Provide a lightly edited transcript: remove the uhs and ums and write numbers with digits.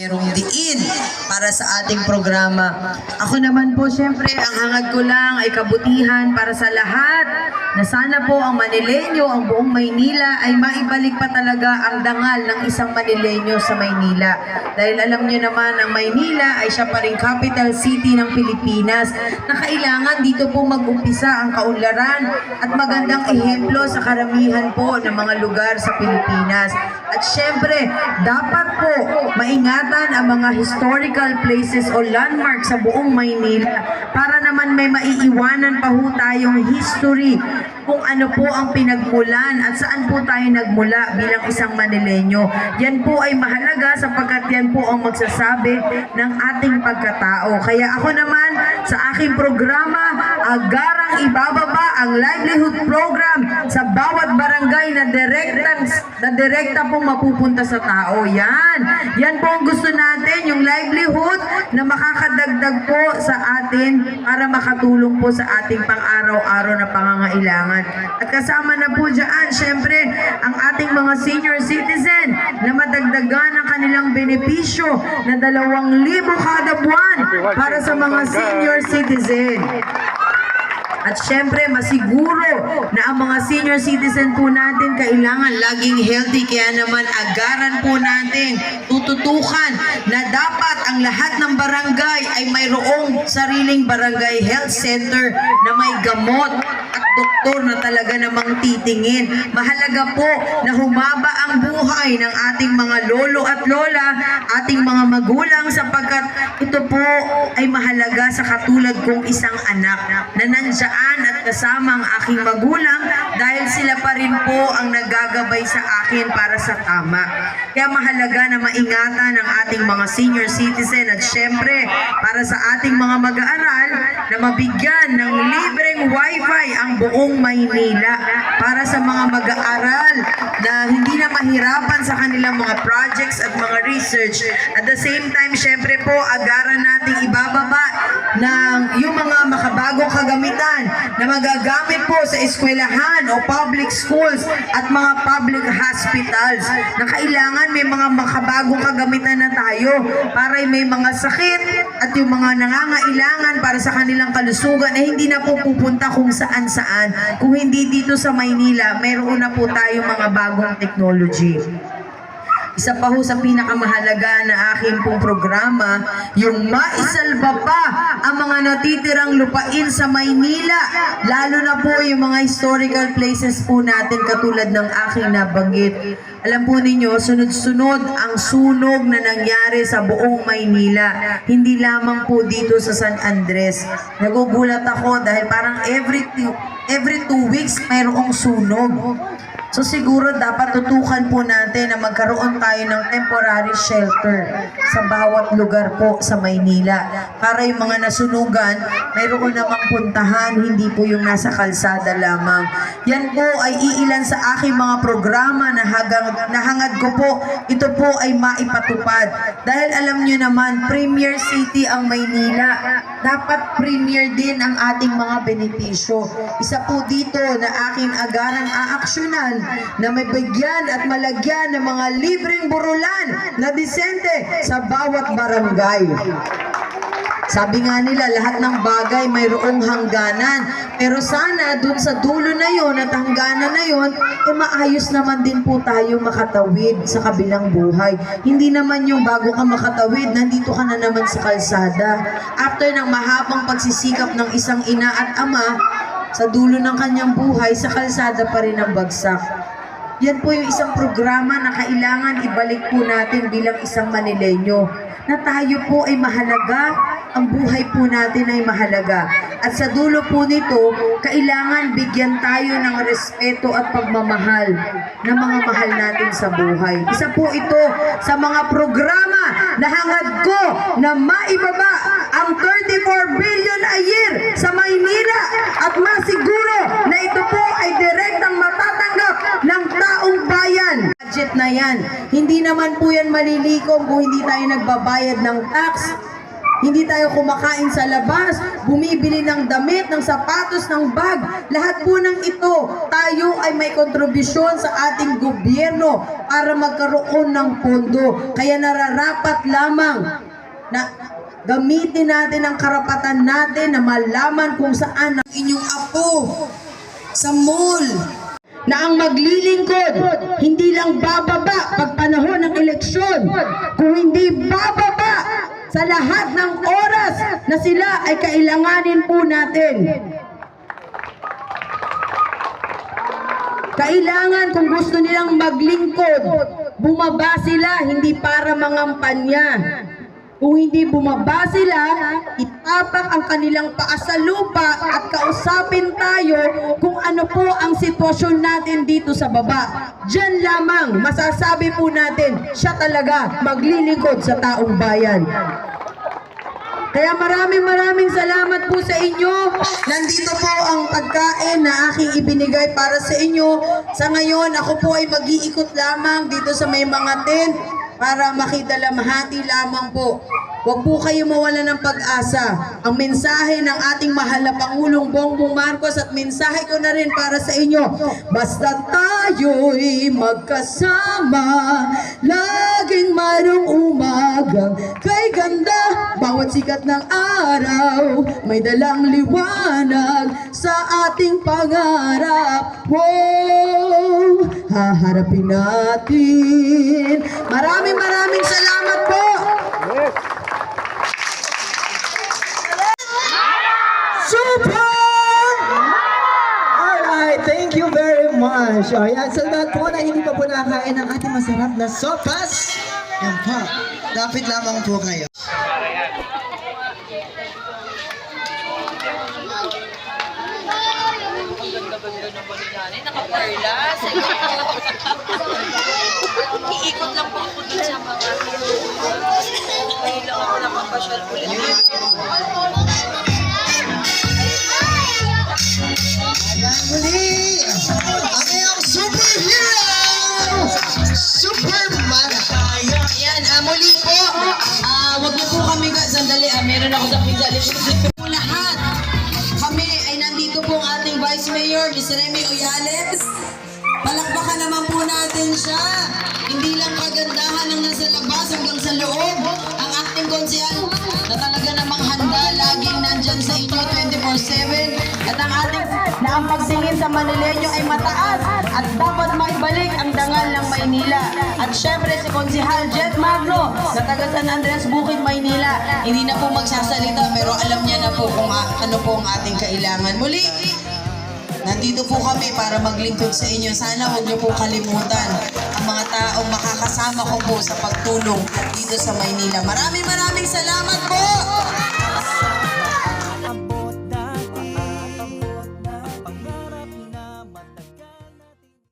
Merong diin para sa ating programa. Ako naman po, syempre, ang hangad ko lang ay kabutihan para sa lahat na sana po ang Manileño, ang buong Maynila ay maibalik pa talaga ang dangal ng isang Manileño sa Maynila. Dahil alam nyo naman, ang Maynila ay siya pa rin capital city ng Pilipinas na kailangan dito po mag-umpisa ang kaunlaran at magandang ehemplo sa karamihan po ng mga lugar sa Pilipinas. At syempre, dapat po maingatan ang mga historical places o landmarks sa buong Maynila para naman may maiiwanan pa ho tayong history kung ano po ang pinagmulan at saan po tayo nagmula bilang isang Manileño. Yan po ay mahalaga sapagkat yan po ang magsasabi ng ating pagkatao. Kaya ako naman sa aking programa, agarang ibababa ang livelihood program sa bawat barangay na direkta po mapupunta sa tao. Yan po ang gusto natin, yung livelihood na makakadagdag po sa atin para makatulong po sa ating pang-araw-araw na pangangailangan. At kasama na po dyan, syempre, ang ating mga senior citizen na madagdagan ang kanilang benepisyo na 2,000 kada buwan para sa mga senior citizen. At syempre, masiguro na ang mga senior citizen po natin kailangan laging healthy. Kaya naman, agaran po natin, tututukan na dapat ang lahat ng barangay ay mayroong sariling barangay health center na may gamot at doktor na talaga namang titingin. Mahalaga po na humaba ang buhay ng ating mga lolo at lola, ating mga magulang sapagkat ito po ay mahalaga sa katulad kong isang anak na nandiyan at kasama ang aking magulang dahil sila pa rin po ang naggagabay sa akin para sa tama. Kaya mahalaga na maingatan ang ating mga senior citizen at syempre para sa ating mga mag-aaral na mabigyan ng libreng wifi ang buong Maynila para sa mga mag-aaral na hindi na mahirapan sa kanilang mga projects at mga research. At the same time, syempre po, agaran nating ibababa ng yung mga makabagong kagamitan na magagamit po sa eskwelahan o public schools at mga public hospitals na kailangan may mga makabagong kagamitan na tayo para may mga sakit at yung mga nangangailangan para sa kanilang kalusugan na hindi na po pupunta kung saan-saan. Kung hindi dito sa Maynila, mayroon na po tayong mga bagong technology. Isa pa ho sa pinakamahalaga na aking pong programa, yung maisalba pa ang mga natitirang lupain sa Maynila, lalo na po yung mga historical places po natin katulad ng aking nabanggit. Alam po ninyo, sunod-sunod ang sunog na nangyari sa buong Maynila, hindi lamang po dito sa San Andres. Nagugulat ako dahil parang every 2 weeks mayroong sunog. So siguro dapat tutukan po natin na magkaroon tayo ng temporary shelter sa bawat lugar po sa Maynila para yung mga nasunugan mayroon namang puntahan, hindi po yung nasa kalsada lamang. Yan po ay iilan sa aking mga programa na hangad ko po, ito po ay maipatupad. Dahil alam nyo naman, premier city ang Maynila. Dapat premier din ang ating mga benepisyo. Isa po dito na aking agarang aaksyonan na may bigyan at malagyan ng mga libreng burulan na disente sa bawat barangay. Sabi nga nila, lahat ng bagay mayroong hangganan. Pero sana dun sa dulo na yon at hangganan na yon, maayos naman din po tayo makatawid sa kabilang buhay. Hindi naman yung bago ka makatawid, nandito ka na naman sa kalsada. After ng mahabang pagsisikap ng isang ina at ama, sa dulo ng kanyang buhay, sa kalsada pa rin ang bagsak. Yan po yung isang programa na kailangan ibalik po natin bilang isang Manileño. Na tayo po ay mahalaga, ang buhay po natin ay mahalaga. At sa dulo po nito, kailangan bigyan tayo ng respeto at pagmamahal ng mga mahal natin sa buhay. Isa po ito sa mga programa na hangad ko na maibaba ang 34 billion a year sa Maynila at masiguro na ito po ay direktang matatanggap ng taong bayan. Budget na yan. Hindi naman po yan malilikom kung hindi tayo nagbabayad ng tax. hindi tayo kumakain sa labas, bumibili ng damit, ng sapatos, ng bag. Lahat po ng ito, tayo ay may kontribusyon sa ating gobyerno para magkaroon ng pondo. Kaya nararapat lamang na gamitin natin ang karapatan natin na malaman kung saan ang inyong apo sa mall na ang maglilingkod hindi lang bababa pag panahon ng eleksyon, kung hindi bababa sa lahat ng oras na sila ay kailanganin po natin. Kailangan kung gusto nilang maglingkod, bumaba sila, hindi para mangampanya. Kung hindi bumaba sila, itapak ang kanilang paa sa lupa at kausapin tayo kung ano po ang sitwasyon natin dito sa baba. Diyan lamang masasabi po natin, siya talaga maglilingkod sa taong bayan. Kaya maraming salamat po sa inyo. Nandito po ang pagkain na aking ibinigay para sa inyo. Sa ngayon, ako po ay mag-iikot lamang dito sa may mga tent para makidalamhati lamang po. Huwag po kayo mawala ng pag-asa. Ang mensahe ng ating mahal na Pangulong Bongbong Marcos at mensahe ko na rin para sa inyo. Basta tayo'y magkasama, laging mayroong umagang kay ganda. Bawat sikat ng araw, may dalang liwanag sa ating pangarap. Wow! Haharapin natin. Maraming salamat po. Super! Alright, thank you very much. O, yan, sa lahat po na hindi pa po nakakain ng ating masarap na sopas, yan po, dapat lamang po kayo. Naka-perlas. Iikot lang po ako dun sa mga ngayon lang ako nakapasyal ulit. Muli, ang iyong superhero, Superman. Yan, muli po, wag niyo po kami, sandali, meron ako sa pizza. Po lahat, kami ay nandito po ang ating Vice Mayor, Ms. Remy Oyales. Palakpakan naman po natin siya. Hindi lang kagandahan ng nasa labas hanggang sa loob. Ang acting konsehal na talaga namang handa, laging nandyan sa inyo 24/7. At ang ating na ang pagtingin sa Manileño ay mataas at dapat maibalik ang dangal ng Maynila. At syempre si Konsehal Jet Magno na taga San Andres, Bukid, Maynila. Hindi na po magsasalita pero alam niya na po kung ano po ang ating kailangan. Muli, nandito po kami para maglingkod sa inyo. Sana huwag niyo po kalimutan ang mga taong makakasama ko po sa pagtulong dito sa Maynila. Maraming salamat po!